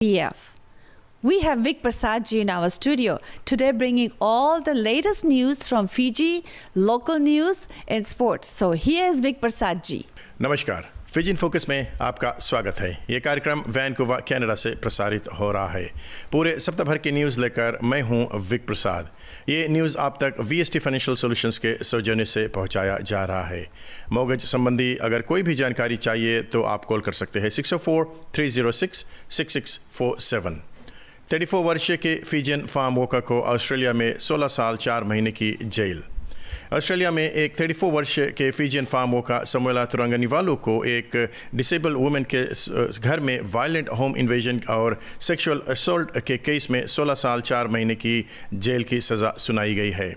PF. We have Vic Prasad ji in our studio today bringing all the latest news from Fiji, local news and sports. So here is Vic Prasad ji. नमस्कार, Fiji in focus में आपका स्वागत है। ये कार्यक्रम Vancouver Canada से प्रसारित हो रहा है। पूरे सप्ताह भर की न्यूज़ लेकर मैं हूं विक प्रसाद। ये न्यूज़ आप तक VST फाइनेंशियल सॉल्यूशंस के सौजन्य से पहुंचाया जा रहा है। मॉर्गेज संबंधी अगर कोई भी जानकारी चाहिए तो आप कॉल कर सकते हैं 604-306-6647। 34 वर्षीय के फिजियन फार्म वर्कर को ऑस्ट्रेलिया में 16 साल 4 महीने की जेल। ऑस्ट्रेलिया में एक 34 वर्ष के फिजियन फार्म वर्कर समुएला तुरंगानिवालु को एक डिसेबल वुमेन के घर में वायलेंट होम इन्वेजन और सेक्सुअल असॉल्ट के केस में 16 साल 4 महीने की जेल की सज़ा सुनाई गई है।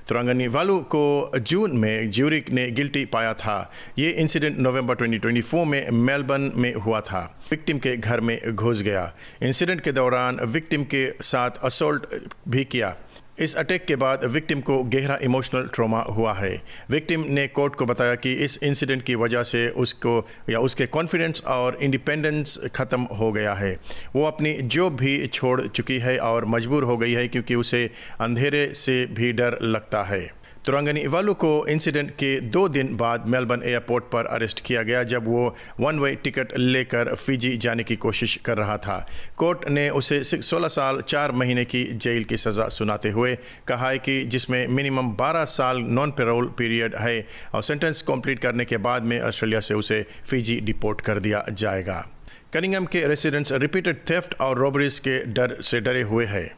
तुरंगानिवालु को जून में ज्यूरिक ने गिल्टी पाया था। ये इंसिडेंट नवंबर 2024 में मेलबर्न में हुआ था। विक्टिम के घर में घुस गया। इंसिडेंट के दौरान विक्टिम के साथ असॉल्ट भी किया। इस अटैक के बाद विक्टिम को गहरा इमोशनल ट्रॉमा हुआ है। विक्टिम ने कोर्ट को बताया कि इस इंसिडेंट की वजह से उसको या उसके कॉन्फिडेंस और इंडिपेंडेंस ख़त्म हो गया है। वो अपनी जॉब भी छोड़ चुकी है और मजबूर हो गई है क्योंकि उसे अंधेरे से भी डर लगता है। तुरंगानिवालु को इंसिडेंट के 2 दिन बाद मेलबर्न एयरपोर्ट पर अरेस्ट किया गया जब वो वन वे टिकट लेकर फिजी जाने की कोशिश कर रहा था। कोर्ट ने उसे 16 साल 4 महीने की जेल की सज़ा सुनाते हुए कहा है कि जिसमें मिनिमम 12 साल नॉन पेरोल पीरियड है और सेंटेंस कंप्लीट करने के बाद में ऑस्ट्रेलिया से उसे फिजी डिपोर्ट कर दिया जाएगा। कनिंघम के रेसिडेंट्स रिपीटेड थेफ्ट और रॉबरीज के डर से डरे हुए हैं।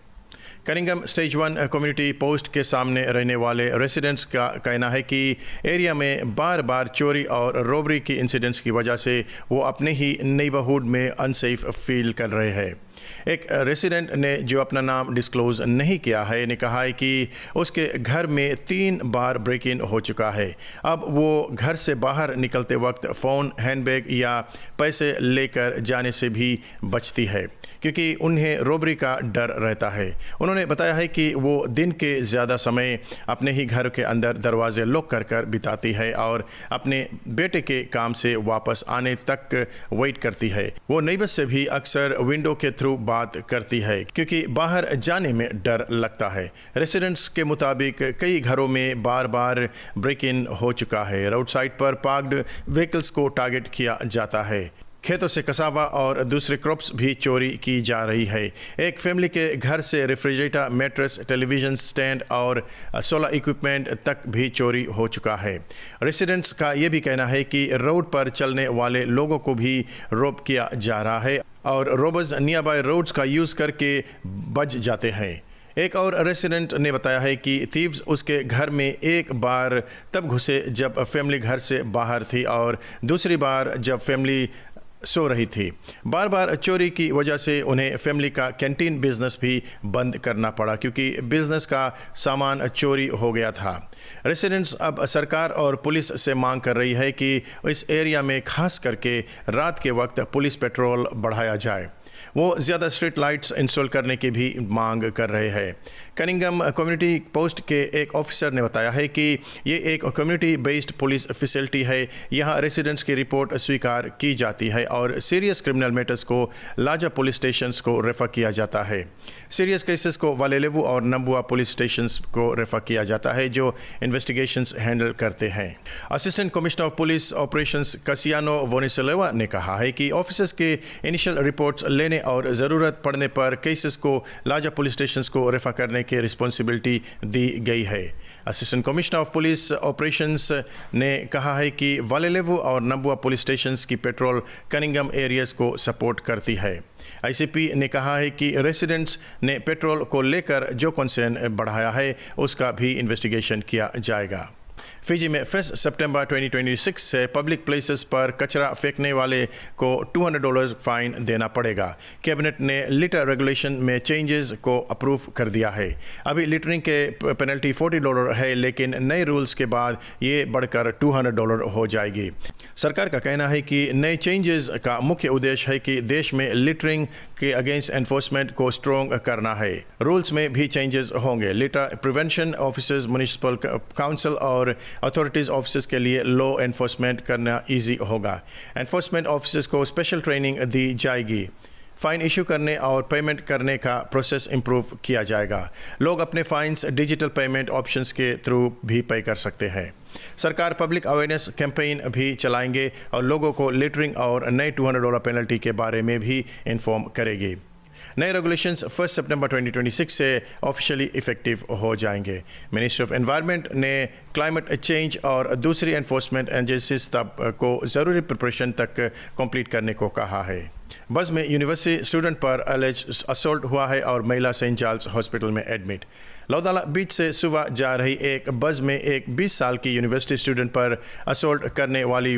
कनिंघम स्टेज 1 कम्युनिटी पोस्ट के सामने रहने वाले रेसिडेंट्स का कहना है कि एरिया में बार बार चोरी और रॉबरी की इंसिडेंट्स की वजह से वो अपने ही नेबरहुड में अनसेफ फील कर रहे हैं। एक रेसिडेंट ने जो अपना नाम डिस्क्लोज नहीं किया है ने कहा है कि उसके घर में 3 बार ब्रेक इन हो चुका है। अब वो घर से बाहर निकलते वक्त फ़ोन, हैंडबैग या पैसे लेकर जाने से भी बचती है क्योंकि उन्हें रॉबरी का डर रहता है। उन्होंने बताया है कि वो दिन के ज़्यादा समय अपने ही घर के अंदर दरवाजे लॉक कर बिताती है और अपने बेटे के काम से वापस आने तक वेट करती है। वो नेबर्स से भी अक्सर विंडो के थ्रू बात करती है क्योंकि बाहर जाने में डर लगता है। रेसिडेंट्स के मुताबिक कई घरों में बार बार ब्रेक इन हो चुका है। रोड साइड पर पार्क्ड व्हीकल्स को टारगेट किया जाता है। खेतों से कसावा और दूसरे क्रॉप्स भी चोरी की जा रही है। एक फैमिली के घर से रेफ्रिजरेटर, मैट्रेस, टेलीविज़न स्टैंड और सोलर इक्विपमेंट तक भी चोरी हो चुका है। रेसिडेंट्स का ये भी कहना है कि रोड पर चलने वाले लोगों को भी रॉब किया जा रहा है और रोबर्स नियर बाय रोड्स का यूज़ करके बच जाते हैं। एक और रेसिडेंट ने बताया है कि थीव्स उसके घर में एक बार तब घुसे जब फैमिली घर से बाहर थी और दूसरी बार जब फैमिली सो रही थी। बार बार चोरी की वजह से उन्हें फैमिली का कैंटीन बिजनेस भी बंद करना पड़ा क्योंकि बिजनेस का सामान चोरी हो गया था। रेसिडेंट्स अब सरकार और पुलिस से मांग कर रही है कि इस एरिया में खास करके रात के वक्त पुलिस पेट्रोल बढ़ाया जाए। वो ज़्यादा स्ट्रीट लाइट्स इंस्टॉल करने की भी मांग कर रहे हैं। कनिंघम कम्युनिटी पोस्ट के एक ऑफिसर ने बताया है कि ये एक कम्युनिटी बेस्ड पुलिस फैसिलिटी है। यहाँ रेसिडेंट्स की रिपोर्ट स्वीकार की जाती है और सीरियस क्रिमिनल मैटर्स को लार्जर पुलिस स्टेशंस को रेफर किया जाता है। सीरियस केसेस को वालेलेवु और नंबुआ पुलिस स्टेशंस को रेफर किया जाता है जो इन्वेस्टिगेशंस हैंडल करते हैं। Assistant commissioner of police operations Kasiano Vonisevela ने कहा है कि ऑफिसर्स के इनिशियल रिपोर्ट्स लेने और ज़रूरत पड़ने पर केसेस को लार्जर पुलिस स्टेशंस को रेफर करने की रिस्पॉन्सिबिलिटी दी गई है। Assistant commissioner of police operations ने कहा है कि वालेलेवु और नंबुआ पुलिस स्टेशंस की पेट्रोल कनिंघम एरियाज़ को सपोर्ट करती है। ICP ने कहा है कि रेसिडेंट्स ने पेट्रोल को लेकर जो कंसर्न बढ़ाया है उसका भी इन्वेस्टिगेशन किया जाएगा। फिजी में 1 सितंबर 2026 से पब्लिक प्लेसेस पर कचरा फेंकने वाले को $200 फाइन देना पड़ेगा। कैबिनेट ने लिटर रेगुलेशन में चेंजेस को अप्रूव कर दिया है। अभी लिटरिंग के पेनल्टी $40 है लेकिन नए रूल्स के बाद ये बढ़कर $200 हो जाएगी। सरकार का कहना है कि नए चेंजेस का मुख्य उद्देश्य है कि देश में लिटरिंग के अगेंस्ट एनफोर्समेंट को स्ट्रॉन्ग करना है। रूल्स में भी चेंजेस होंगे। Litre prevention officers, municipal council और अथॉरिटीज़ ऑफिसर्स के लिए लॉ एनफोर्समेंट करना ईजी होगा। एनफोर्समेंट ऑफिसर्स को स्पेशल ट्रेनिंग दी जाएगी। फ़ाइन इशू करने और पेमेंट करने का प्रोसेस इंप्रूव किया जाएगा। लोग अपने फ़ाइन्स डिजिटल पेमेंट ऑप्शंस के थ्रू भी पे कर सकते हैं। सरकार पब्लिक अवेयरनेस कैंपेन भी चलाएंगे और लोगों को लिटरिंग और नए $200 पेनल्टी के बारे में भी इन्फॉर्म करेगी। नए रेगुलेशंस 1 सितंबर 2026 से ऑफिशियली इफेक्टिव हो जाएंगे। मिनिस्ट्री ऑफ एनवायरनमेंट ने क्लाइमेट चेंज और दूसरी एनफोर्समेंट एजेंसीज तब को ज़रूरी प्रिपरेशन तक कंप्लीट करने को कहा है। बस में यूनिवर्सिटी स्टूडेंट पर अलेज असॉल्ट हुआ है और महिला सेंट चार्ल्स हॉस्पिटल में एडमिट। लौदाला बीच से सुबह जा रही एक बस में एक 20 साल की यूनिवर्सिटी स्टूडेंट पर असॉल्ट करने वाली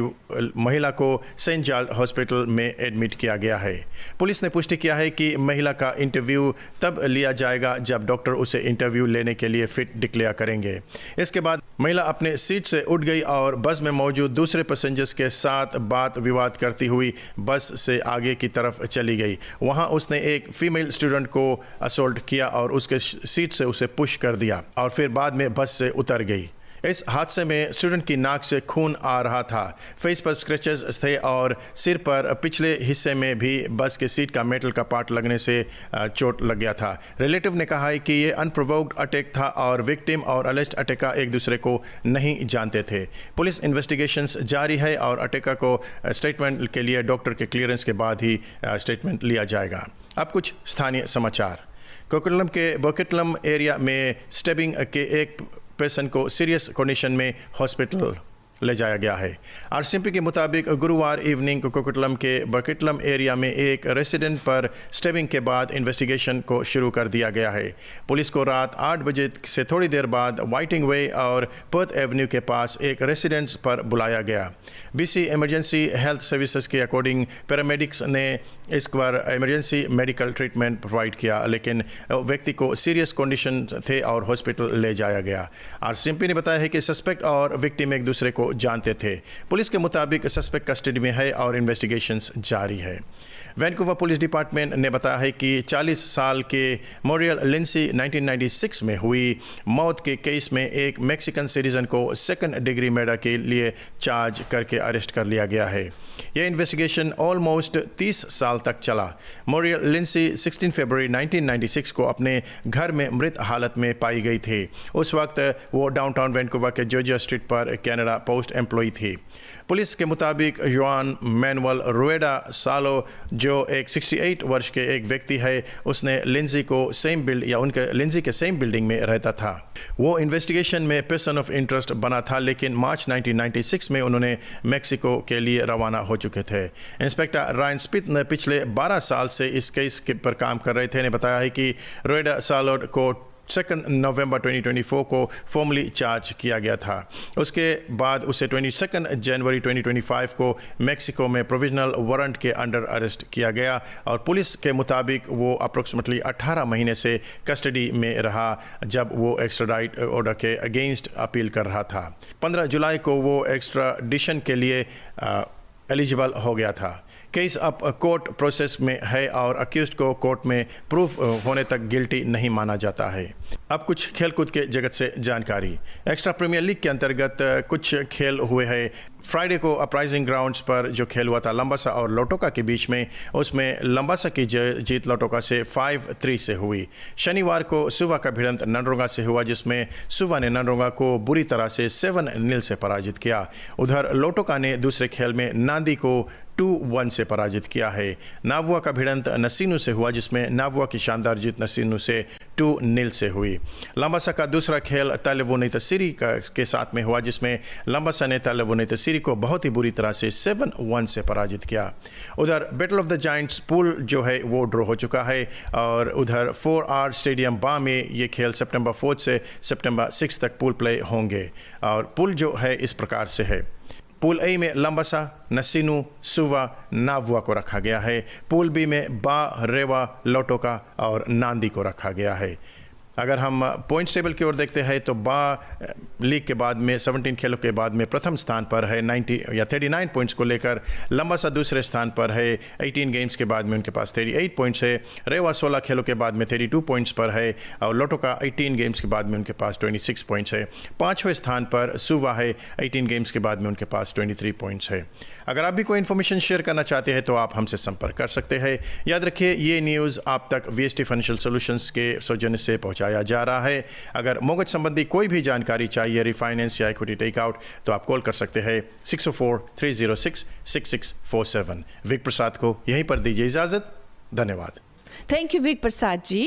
महिला को सेंट चार्ल्स हॉस्पिटल में एडमिट किया गया है। पुलिस ने पुष्टि किया है कि महिला का इंटरव्यू तब लिया जाएगा जब डॉक्टर उसे इंटरव्यू लेने के लिए फिट डिक्लेयर करेंगे। इसके बाद महिला अपने सीट से उठ गई और बस में मौजूद दूसरे पैसेंजर्स के साथ बात विवाद करती हुई बस से आगे की तरफ चली गई। वहां उसने एक फीमेल स्टूडेंट को असॉल्ट किया और उसके सीट से उसे पुश कर दिया और फिर बाद में बस से उतर गई। इस हादसे में स्टूडेंट की नाक से खून आ रहा था, फेस पर स्क्रैचेस थे और सिर पर पिछले हिस्से में भी बस के सीट का मेटल का पार्ट लगने से चोट लग गया था। रिलेटिव ने कहा है कि ये अनप्रोवोक्ड अटैक था और विक्टिम और अलेज्ड अटैकर एक दूसरे को नहीं जानते थे। पुलिस इन्वेस्टिगेशंस जारी है और अटैकर को स्टेटमेंट के लिए डॉक्टर के क्लियरेंस के बाद ही स्टेटमेंट लिया जाएगा। अब कुछ स्थानीय समाचार। कोकिटलम के बोकिटलम एरिया में स्टेबिंग के एक पेशेंट को सीरियस कंडीशन में हॉस्पिटल ले जाया गया है। आरसीएमपी के मुताबिक गुरुवार इवनिंग को कोकिटलम के बकिटलम एरिया में एक रेसिडेंट पर स्टेबिंग के बाद इन्वेस्टिगेशन को शुरू कर दिया गया है। पुलिस को रात 8 बजे से थोड़ी देर बाद वाइटिंग वे और पर्थ एवेन्यू के पास एक रेसिडेंट पर बुलाया गया। बीसी इमरजेंसी हेल्थ सर्विसेज के अकॉर्डिंग पैरामेडिक्स ने इस पर इमरजेंसी मेडिकल ट्रीटमेंट प्रोवाइड किया, लेकिन व्यक्ति को सीरियस कंडीशन थे और हॉस्पिटल ले जाया गया। आरसीएमपी ने बताया है कि सस्पेक्ट और विक्टिम एक दूसरे को जानते थे। पुलिस के मुताबिक सस्पेक्ट कस्टडी में है और इन्वेस्टिगेशंस जारी है। वैनकूवर पुलिस डिपार्टमेंट ने बताया है कि 40 साल के मोरियल लिंसी 1996 में हुई मौत के केस में एक मैक्सिकन सिटीजन को सेकंड डिग्री मर्डर के लिए चार्ज करके अरेस्ट कर लिया गया है। यह इन्वेस्टिगेशन ऑलमोस्ट 30 साल तक चला। मोरियल लिंसी 16 फरवरी 1996 को अपने घर में मृत हालत में पाई गई थी। उस वक्त वो डाउनटाउन वैनकूवर के जॉर्जिया स्ट्रीट पर कनाडा पोस्ट एम्प्लॉय थी। पुलिस के मुताबिक जुआन मैनुअल रुएडा सालो, जो एक 68 वर्ष के एक व्यक्ति है, उसने लिंजी के सेम बिल्डिंग में रहता था। वो इन्वेस्टिगेशन में पर्सन ऑफ इंटरेस्ट बना था, लेकिन मार्च 1996 में उन्होंने मैक्सिको के लिए रवाना हो चुके थे। इंस्पेक्टर रायन स्मिथ ने पिछले 12 साल से इस केस पर काम कर रहे थे, ने बताया है कि रुएडा सालो को 2 नवंबर 2024 को फॉर्मली चार्ज किया गया था। उसके बाद उसे 22 जनवरी 2025 को मैक्सिको में प्रोविजनल वारंट के अंडर अरेस्ट किया गया और पुलिस के मुताबिक वो अप्रोक्सीमेटली 18 महीने से कस्टडी में रहा जब वो एक्स्ट्राडाइट ऑर्डर के अगेंस्ट अपील कर रहा था। 15 जुलाई को वो एक्स्ट्राडिशन के लिए एलिजिबल हो गया था। केस अब कोर्ट प्रोसेस में है और अक्यूज्ड को कोर्ट में प्रूफ होने तक गिल्टी नहीं माना जाता है। अब कुछ खेलकूद के जगत से जानकारी। एक्स्ट्रा प्रीमियर लीग के अंतर्गत कुछ खेल हुए हैं। फ्राइडे को अपराइजिंग ग्राउंड्स पर जो खेल हुआ था लंबासा और लोटोका के बीच में, उसमें लंबासा की जीत लोटोका से 5-3 से हुई। शनिवार को सुवा का भिड़ंत ननरोंगा से हुआ, जिसमें सुवा ने ननरोंगा को बुरी तरह से 7-0 से पराजित किया। उधर लोटोका ने दूसरे खेल में नांदी को 2-1 से पराजित किया है। नावुआ का भिड़ंत नसीनु से हुआ, जिसमें नावुआ की शानदार जीत नसीनु से 2-0 से हुई। लंबासा का दूसरा खेल तालेवोनीतसिरी के साथ में हुआ, जिसमें लंबासा ने तालेवोनीतसिरी को बहुत ही बुरी तरह से 7-1 से पराजित किया। उधर battle of the giants pool जो है वो ड्रॉ हो चुका है और उधर 4R स्टेडियम बा में ये खेल सितंबर 4 से सितंबर 6 तक पूल प्ले होंगे और पूल जो है इस प्रकार से है। पूल ए में लंबासा, नसीनु, सुवा, नावुआ को रखा गया है। पूल बी में बा, रेवा, लोटोका और नांदी को रखा गया है। अगर हम पॉइंट्स टेबल की ओर देखते हैं तो लीग के बाद में 17 खेलों के बाद में प्रथम स्थान पर है 90 या 39 पॉइंट्स को लेकर। लंबा सा दूसरे स्थान पर है 18 गेम्स के बाद में उनके पास 38 पॉइंट्स है। रेवा 16 खेलों के बाद में 32 पॉइंट्स पर है और लोटो का 18 गेम्स के बाद में उनके पास 26 पॉइंट्स है। 5वें स्थान पर सुवा है 18 गेम्स के बाद में उनके पास 23 पॉइंट्स है। अगर आप भी कोई इन्फॉर्मेशन शेयर करना चाहते हैं तो आप हमसे संपर्क कर सकते हैं। याद रखिए ये न्यूज़ आप तक VST फाइनेंशियल सॉल्यूशंस के सौजन्य से पहुंचाया जा रहा है। अगर मोगज संबंधी कोई भी जानकारी चाहिए, रिफाइनेंस या इक्विटी टेकआउट, तो आप कॉल कर सकते हैं 604-306-6647। विक प्रसाद को यहीं पर दीजिए इजाज़त। धन्यवाद। Thank you, Vik Prasad ji.